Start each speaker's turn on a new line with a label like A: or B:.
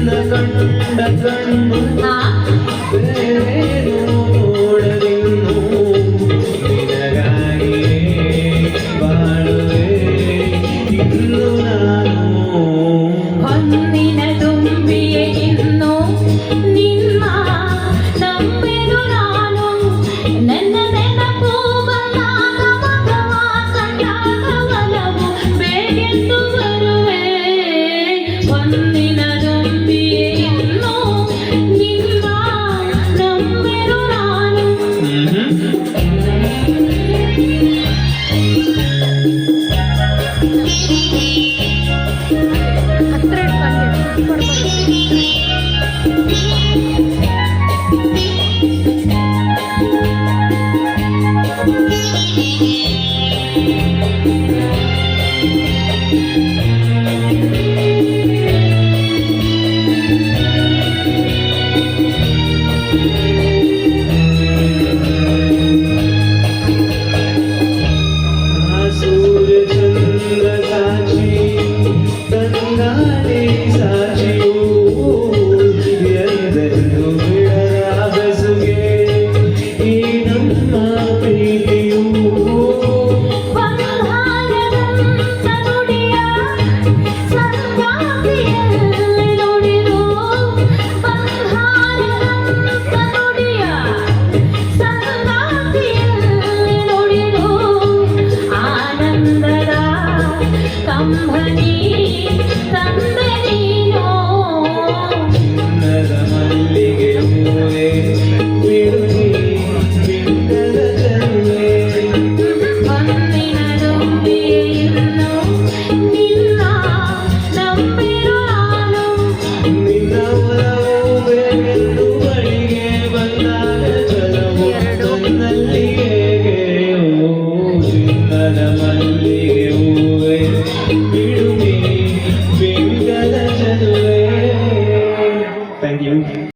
A: ಕಂಡ ಕಣ್ಣು ಬೇರೇನು ನೋಡಲಿನ್ನು ನಿನಗಾಗಿಯೇ ಬಾಳುವೆ ಇನ್ನು ನಾನು
B: ಹೊನ್ನಿನ ತುಂಬಿಯೇ ಇನ್ನು ನಿನ್ನ ನಂಬೆನು ನಾನು ನನ್ನ ನೆನಪು ಬಂದಾಗ ಮಗವ ಕಂಡಾಗ ಒಲವು ಬೇಗೆಂದು ಬರುವೆ ಹೊನ್ನಿನ ತುಂಬಿಯೇ ಇನ್ನು ನಿನ್ನ ನಂಬೆನು ನಾನು ಕಂಬನಿ ತಂದೆ ನೀನು
A: ಚಿನ್ನದ ಮಲ್ಲಿಗೆ ಹೂವೆ ಬಿಡುನಿ ಬಿಂಕದ ಚೆಲುವೆ
B: ಹೊನ್ನಿನ ತುಂಬಿಯೇ ಇನ್ನು ನಿನ್ನ ನಂಬಿರು ನಾನು
A: ನಿನ್ನ ಒಲವು ಬೇಕೆಂದು ಬಳಿಗೆ ಬಂದಾಗ ಚಲವು ನನ್ನಲ್ಲಿ ಹೇಗೆ ಚಿನ್ನದ ಮಲ್ಲಿಗೆ ಹೂವೆ ಬಿಡುನಿ ಬಿಂಕದ ಚೆಲುವೆ. Thank you.